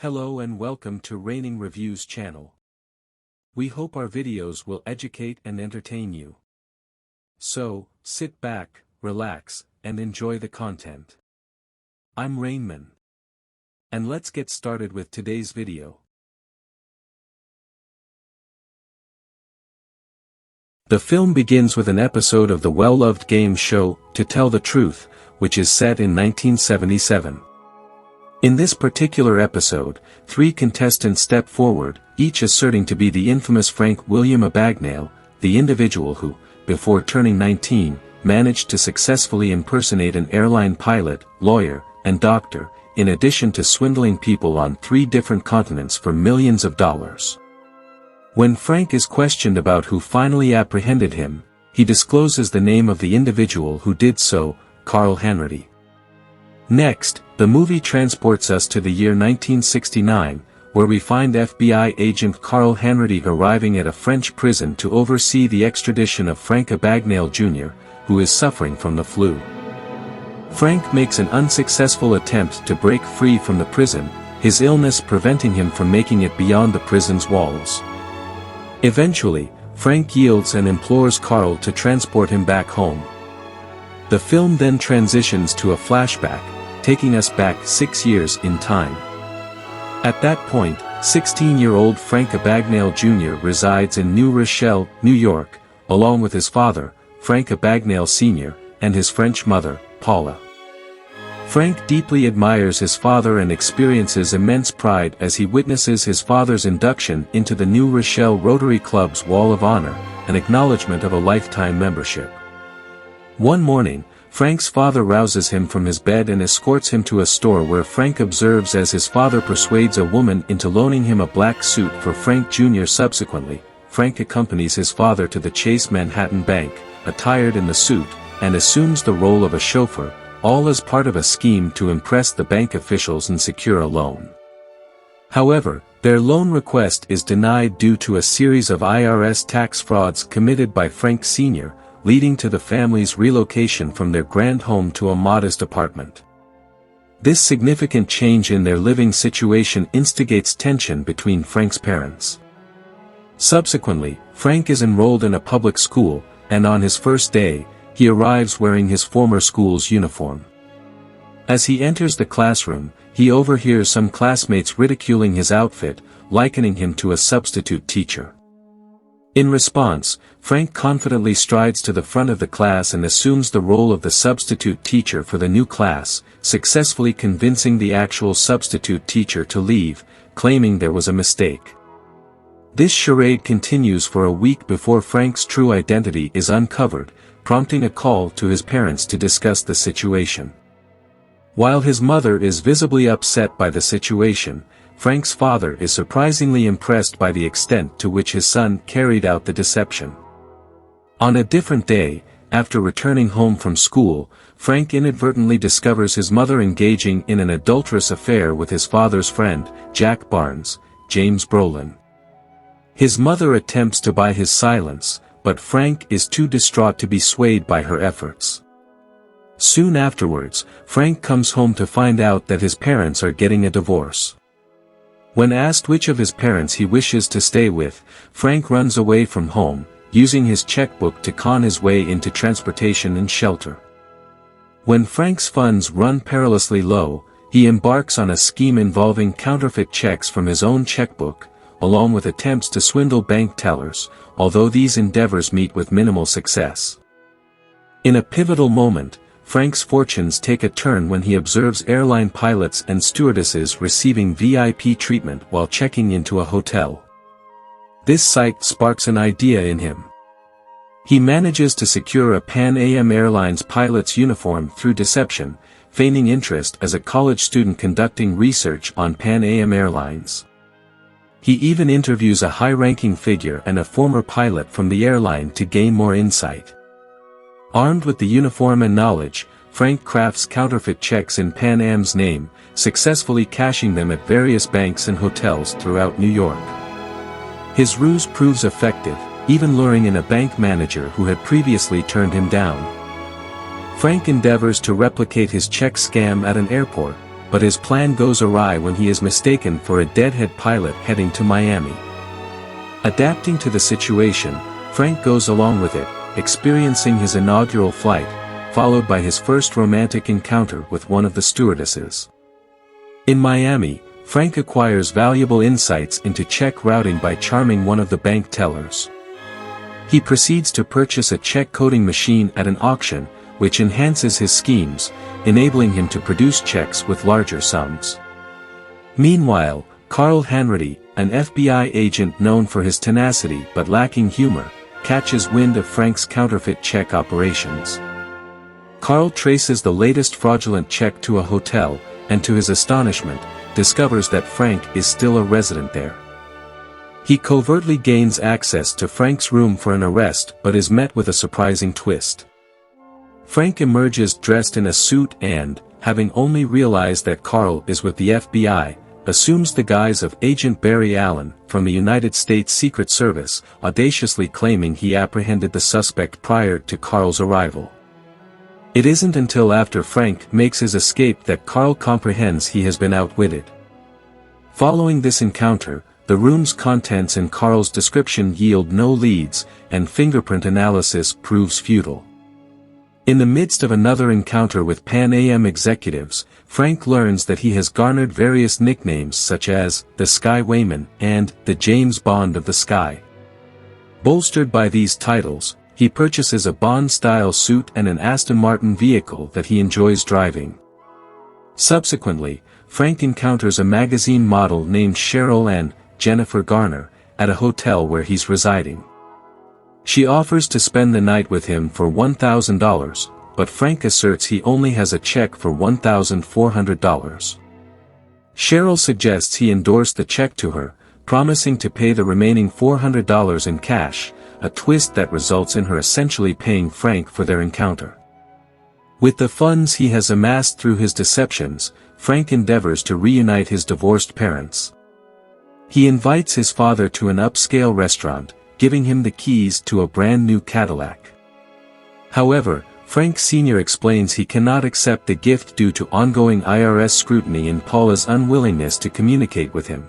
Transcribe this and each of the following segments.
Hello and welcome to Raining Reviews channel. We hope our videos will educate and entertain you. So, sit back, relax, and enjoy the content. I'm Rainman. And let's get started with today's video. The film begins with an episode of the well-loved game show, To Tell the Truth, which is set in 1977. In this particular episode, three contestants step forward, each asserting to be the infamous Frank William Abagnale, the individual who, before turning 19, managed to successfully impersonate an airline pilot, lawyer, and doctor, in addition to swindling people on 3 different continents for millions of dollars. When Frank is questioned about who finally apprehended him, he discloses the name of the individual who did so, Carl Hanratty. Next, the movie transports us to the year 1969, where we find FBI agent Carl Hanratty arriving at a French prison to oversee the extradition of Frank Abagnale Jr., who is suffering from the flu. Frank makes an unsuccessful attempt to break free from the prison, his illness preventing him from making it beyond the prison's walls. Eventually, Frank yields and implores Carl to transport him back home. The film then transitions to a flashback, taking us back 6 years in time. At that point, 16-year-old Frank Abagnale Jr. resides in New Rochelle, New York, along with his father, Frank Abagnale Sr., and his French mother, Paula. Frank deeply admires his father and experiences immense pride as he witnesses his father's induction into the New Rochelle Rotary Club's Wall of Honor, an acknowledgement of a lifetime membership. One morning, Frank's father rouses him from his bed and escorts him to a store where Frank observes as his father persuades a woman into loaning him a black suit for Frank Jr. Subsequently, Frank accompanies his father to the Chase Manhattan Bank, attired in the suit, and assumes the role of a chauffeur, all as part of a scheme to impress the bank officials and secure a loan. However, their loan request is denied due to a series of IRS tax frauds committed by Frank Sr., leading to the family's relocation from their grand home to a modest apartment. This significant change in their living situation instigates tension between Frank's parents. Subsequently, Frank is enrolled in a public school, and on his first day, he arrives wearing his former school's uniform. As he enters the classroom, he overhears some classmates ridiculing his outfit, likening him to a substitute teacher. In response, Frank confidently strides to the front of the class and assumes the role of the substitute teacher for the new class, successfully convincing the actual substitute teacher to leave, claiming there was a mistake. This charade continues for a week before Frank's true identity is uncovered, prompting a call to his parents to discuss the situation. While his mother is visibly upset by the situation, Frank's father is surprisingly impressed by the extent to which his son carried out the deception. On a different day, after returning home from school, Frank inadvertently discovers his mother engaging in an adulterous affair with his father's friend, Jack Barnes, James Brolin. His mother attempts to buy his silence, but Frank is too distraught to be swayed by her efforts. Soon afterwards, Frank comes home to find out that his parents are getting a divorce. When asked which of his parents he wishes to stay with, Frank runs away from home, using his checkbook to con his way into transportation and shelter. When Frank's funds run perilously low, he embarks on a scheme involving counterfeit checks from his own checkbook, along with attempts to swindle bank tellers, although these endeavors meet with minimal success. In a pivotal moment, Frank's fortunes take a turn when he observes airline pilots and stewardesses receiving VIP treatment while checking into a hotel. This sight sparks an idea in him. He manages to secure a Pan Am Airlines pilot's uniform through deception, feigning interest as a college student conducting research on Pan Am Airlines. He even interviews a high-ranking figure and a former pilot from the airline to gain more insight. Armed with the uniform and knowledge, Frank crafts counterfeit checks in Pan Am's name, successfully cashing them at various banks and hotels throughout New York. His ruse proves effective, even luring in a bank manager who had previously turned him down. Frank endeavors to replicate his check scam at an airport, but his plan goes awry when he is mistaken for a deadhead pilot heading to Miami. Adapting to the situation, Frank goes along with it, experiencing his inaugural flight, followed by his first romantic encounter with one of the stewardesses. In Miami, Frank acquires valuable insights into check routing by charming one of the bank tellers. He proceeds to purchase a check coding machine at an auction, which enhances his schemes, enabling him to produce checks with larger sums. Meanwhile, Carl Hanratty, an FBI agent known for his tenacity but lacking humor, catches wind of Frank's counterfeit check operations. Carl traces the latest fraudulent check to a hotel, and to his astonishment, discovers that Frank is still a resident there. He covertly gains access to Frank's room for an arrest but is met with a surprising twist. Frank emerges dressed in a suit and, having only realized that Carl is with the FBI, assumes the guise of Agent Barry Allen from the United States Secret Service, audaciously claiming he apprehended the suspect prior to Carl's arrival. It isn't until after Frank makes his escape that Carl comprehends he has been outwitted. Following this encounter, the room's contents and Carl's description yield no leads, and fingerprint analysis proves futile. In the midst of another encounter with Pan Am executives, Frank learns that he has garnered various nicknames such as the Sky Wayman and the James Bond of the Sky. Bolstered by these titles, he purchases a Bond-style suit and an Aston Martin vehicle that he enjoys driving. Subsequently, Frank encounters a magazine model named Cheryl and Jennifer Garner at a hotel where he's residing. She offers to spend the night with him for $1,000, but Frank asserts he only has a check for $1,400. Cheryl suggests he endorse the check to her, promising to pay the remaining $400 in cash, a twist that results in her essentially paying Frank for their encounter. With the funds he has amassed through his deceptions, Frank endeavors to reunite his divorced parents. He invites his father to an upscale restaurant, giving him the keys to a brand new Cadillac. However, Frank Sr. explains he cannot accept the gift due to ongoing IRS scrutiny and Paula's unwillingness to communicate with him.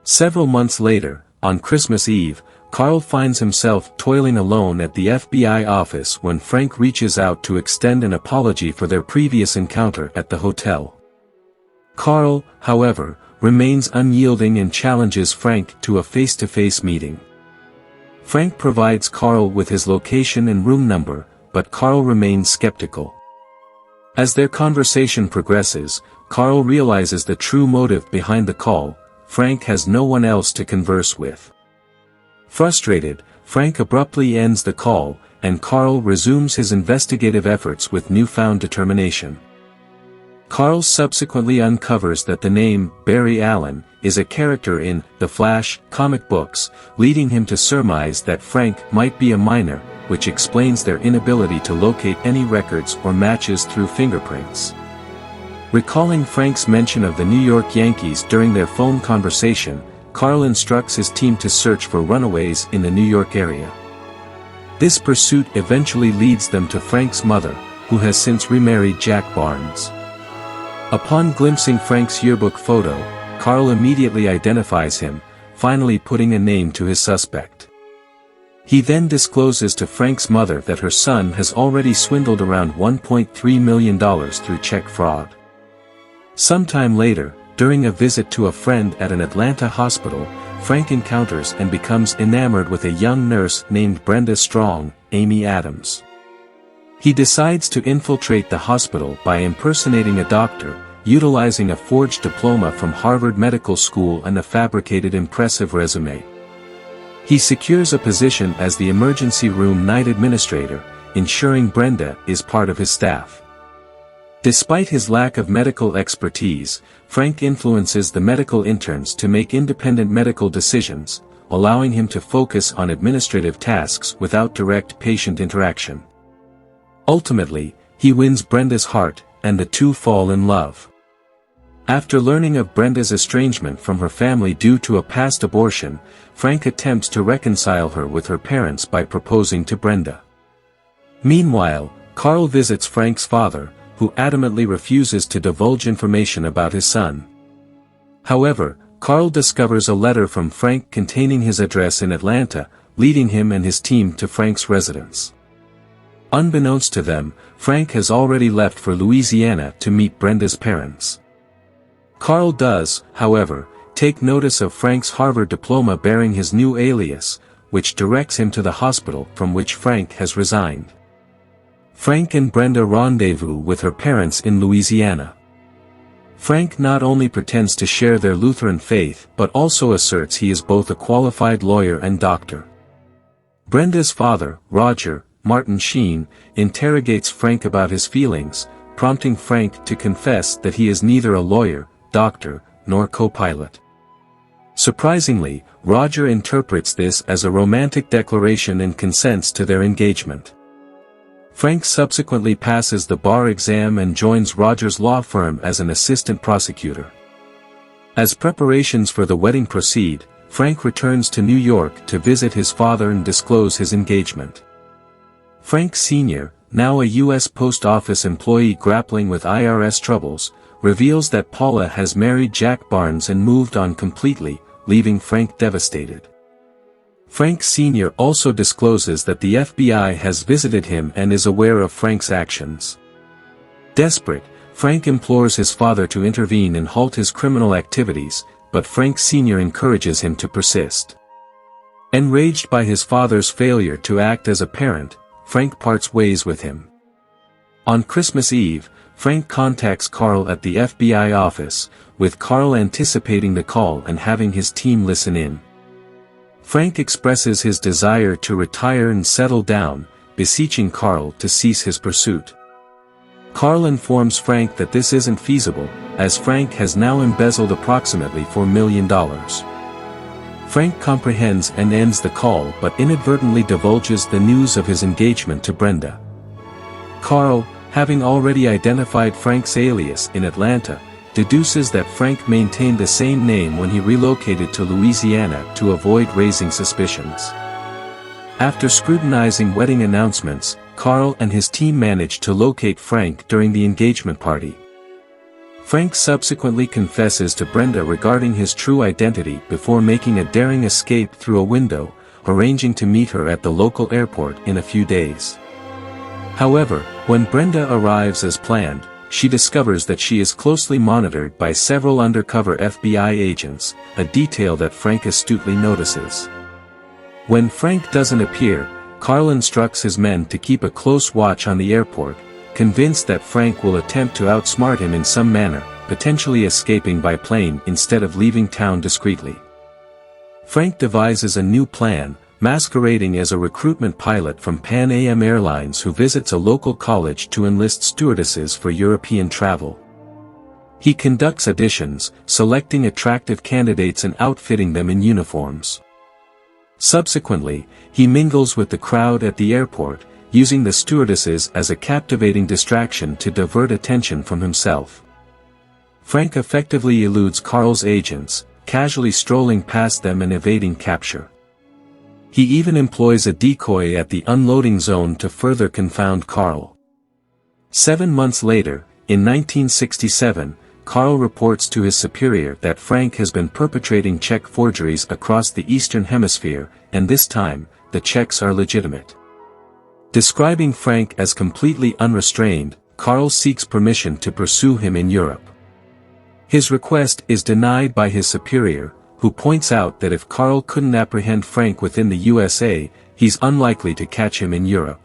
Several months later, on Christmas Eve, Carl finds himself toiling alone at the FBI office when Frank reaches out to extend an apology for their previous encounter at the hotel. Carl, however, remains unyielding and challenges Frank to a face-to-face meeting. Frank provides Carl with his location and room number, but Carl remains skeptical. As their conversation progresses, Carl realizes the true motive behind the call: Frank has no one else to converse with. Frustrated, Frank abruptly ends the call, and Carl resumes his investigative efforts with newfound determination. Carl subsequently uncovers that the name Barry Allen is a character in The Flash comic books, leading him to surmise that Frank might be a minor, which explains their inability to locate any records or matches through fingerprints. Recalling Frank's mention of the New York Yankees during their phone conversation, Carl instructs his team to search for runaways in the New York area. This pursuit eventually leads them to Frank's mother, who has since remarried Jack Barnes. Upon glimpsing Frank's yearbook photo, Carl immediately identifies him, finally putting a name to his suspect. He then discloses to Frank's mother that her son has already swindled around $1.3 million through check fraud. Sometime later, during a visit to a friend at an Atlanta hospital, Frank encounters and becomes enamored with a young nurse named Brenda Strong, Amy Adams. He decides to infiltrate the hospital by impersonating a doctor, utilizing a forged diploma from Harvard Medical School and a fabricated impressive resume. He secures a position as the emergency room night administrator, ensuring Brenda is part of his staff. Despite his lack of medical expertise, Frank influences the medical interns to make independent medical decisions, allowing him to focus on administrative tasks without direct patient interaction. Ultimately, he wins Brenda's heart, and the two fall in love. After learning of Brenda's estrangement from her family due to a past abortion, Frank attempts to reconcile her with her parents by proposing to Brenda. Meanwhile, Carl visits Frank's father, who adamantly refuses to divulge information about his son. However, Carl discovers a letter from Frank containing his address in Atlanta, leading him and his team to Frank's residence. Unbeknownst to them, Frank has already left for Louisiana to meet Brenda's parents. Carl does, however, take notice of Frank's Harvard diploma bearing his new alias, which directs him to the hospital from which Frank has resigned. Frank and Brenda rendezvous with her parents in Louisiana. Frank not only pretends to share their Lutheran faith but also asserts he is both a qualified lawyer and doctor. Brenda's father, Roger, Martin Sheen, interrogates Frank about his feelings, prompting Frank to confess that he is neither a lawyer, doctor, nor co-pilot. Surprisingly, Roger interprets this as a romantic declaration and consents to their engagement. Frank subsequently passes the bar exam and joins Roger's law firm as an assistant prosecutor. As preparations for the wedding proceed, Frank returns to New York to visit his father and disclose his engagement. Frank Sr., now a U.S. Post Office employee grappling with IRS troubles, reveals that Paula has married Jack Barnes and moved on completely, leaving Frank devastated. Frank Sr. also discloses that the FBI has visited him and is aware of Frank's actions. Desperate, Frank implores his father to intervene and halt his criminal activities, but Frank Sr. encourages him to persist. Enraged by his father's failure to act as a parent, Frank parts ways with him. On Christmas Eve, Frank contacts Carl at the FBI office, with Carl anticipating the call and having his team listen in. Frank expresses his desire to retire and settle down, beseeching Carl to cease his pursuit. Carl informs Frank that this isn't feasible, as Frank has now embezzled approximately $4 million. Frank comprehends and ends the call but inadvertently divulges the news of his engagement to Brenda. Carl, having already identified Frank's alias in Atlanta, deduces that Frank maintained the same name when he relocated to Louisiana to avoid raising suspicions. After scrutinizing wedding announcements, Carl and his team managed to locate Frank during the engagement party. Frank subsequently confesses to Brenda regarding his true identity before making a daring escape through a window, arranging to meet her at the local airport in a few days. However, when Brenda arrives as planned, she discovers that she is closely monitored by several undercover FBI agents, a detail that Frank astutely notices. When Frank doesn't appear, Carl instructs his men to keep a close watch on the airport, convinced that Frank will attempt to outsmart him in some manner, potentially escaping by plane instead of leaving town discreetly. Frank devises a new plan, masquerading as a recruitment pilot from Pan Am Airlines who visits a local college to enlist stewardesses for European travel. He conducts auditions, selecting attractive candidates and outfitting them in uniforms. Subsequently, he mingles with the crowd at the airport, using the stewardesses as a captivating distraction to divert attention from himself. Frank effectively eludes Carl's agents, casually strolling past them and evading capture. He even employs a decoy at the unloading zone to further confound Carl. 7 months later, in 1967, Carl reports to his superior that Frank has been perpetrating check forgeries across the Eastern Hemisphere, and this time, the checks are legitimate. Describing Frank as completely unrestrained, Carl seeks permission to pursue him in Europe. His request is denied by his superior, who points out that if Carl couldn't apprehend Frank within the USA, he's unlikely to catch him in Europe.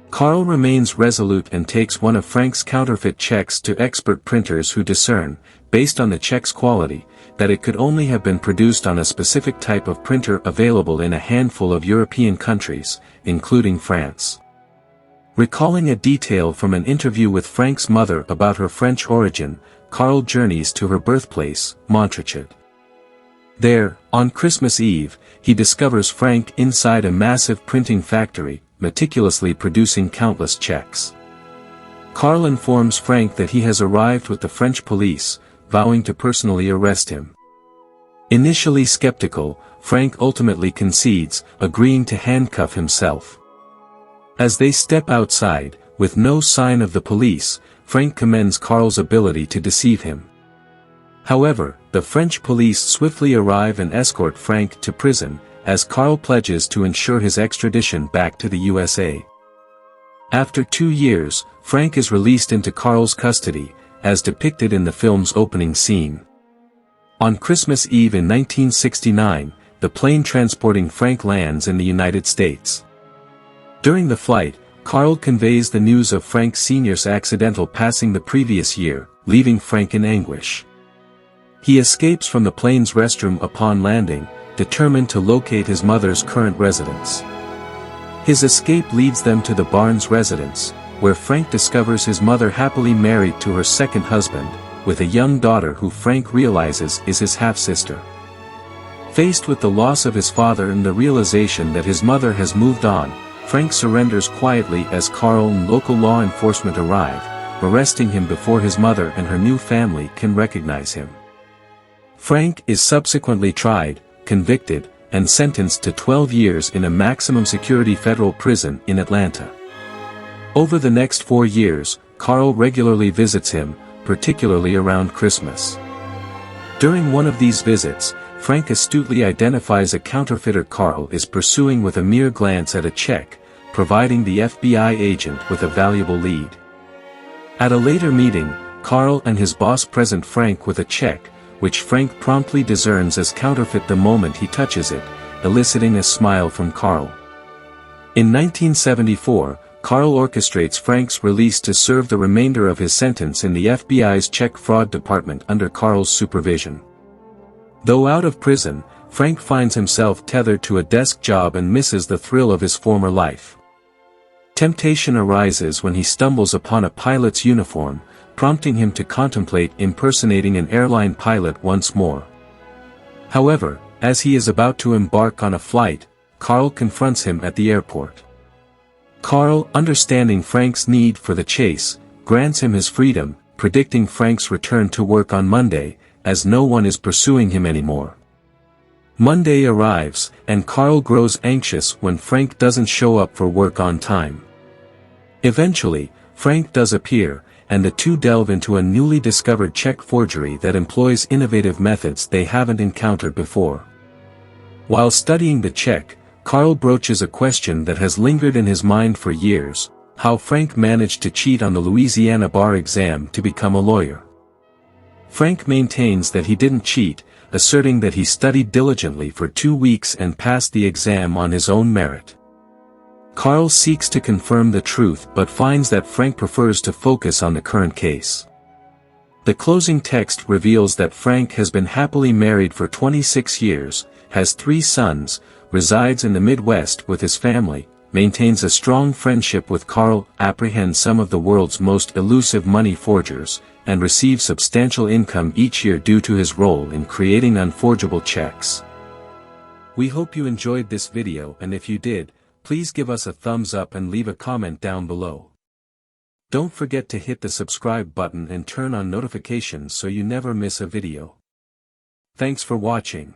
Carl remains resolute and takes one of Frank's counterfeit checks to expert printers who discern, based on the check's quality, that it could only have been produced on a specific type of printer available in a handful of European countries, including France. Recalling a detail from an interview with Frank's mother about her French origin, Carl journeys to her birthplace, Montreal. There, on Christmas Eve, he discovers Frank inside a massive printing factory, meticulously producing countless checks. Carl informs Frank that he has arrived with the French police, vowing to personally arrest him. Initially skeptical, Frank ultimately concedes, agreeing to handcuff himself. As they step outside, With no sign of the police, Frank commends Carl's ability to deceive him. However, the French police swiftly arrive and escort Frank to prison, as Carl pledges to ensure his extradition back to the USA. After 2 years, Frank is released into Carl's custody, as depicted in the film's opening scene. On Christmas Eve in 1969, the plane transporting Frank lands in the United States. During the flight, Carl conveys the news of Frank Sr.'s accidental passing the previous year, leaving Frank in anguish. He escapes from the plane's restroom upon landing, determined to locate his mother's current residence. His escape leads them to the Barnes residence, where Frank discovers his mother happily married to her second husband, with a young daughter who Frank realizes is his half-sister. Faced with the loss of his father and the realization that his mother has moved on, Frank surrenders quietly as Carl and local law enforcement arrive, arresting him before his mother and her new family can recognize him. Frank is subsequently tried, convicted, and sentenced to 12 years in a maximum security federal prison in Atlanta. Over the next 4 years, Carl regularly visits him, particularly around Christmas. During one of these visits, Frank astutely identifies a counterfeiter Carl is pursuing with a mere glance at a check, providing the FBI agent with a valuable lead. At a later meeting, Carl and his boss present Frank with a check, which Frank promptly discerns as counterfeit the moment he touches it, eliciting a smile from Carl. In 1974, Carl orchestrates Frank's release to serve the remainder of his sentence in the FBI's check fraud department under Carl's supervision. Though out of prison, Frank finds himself tethered to a desk job and misses the thrill of his former life. Temptation arises when he stumbles upon a pilot's uniform, prompting him to contemplate impersonating an airline pilot once more. However, as he is about to embark on a flight, Carl confronts him at the airport. Carl, understanding Frank's need for the chase, grants him his freedom, predicting Frank's return to work on Monday, as no one is pursuing him anymore. Monday arrives, and Carl grows anxious when Frank doesn't show up for work on time. Eventually, Frank does appear, and the two delve into a newly discovered check forgery that employs innovative methods they haven't encountered before. While studying the check, Carl broaches a question that has lingered in his mind for years: how Frank managed to cheat on the Louisiana bar exam to become a lawyer. Frank maintains that he didn't cheat, asserting that he studied diligently for 2 weeks and passed the exam on his own merit. Carl seeks to confirm the truth but finds that Frank prefers to focus on the current case. The closing text reveals that Frank has been happily married for 26 years, has 3 sons, resides in the Midwest with his family, maintains a strong friendship with Carl, apprehends some of the world's most elusive money forgers, and receives substantial income each year due to his role in creating unforgeable checks. We hope you enjoyed this video, and if you did, please give us a thumbs up and leave a comment down below. Don't forget to hit the subscribe button and turn on notifications so you never miss a video. Thanks for watching.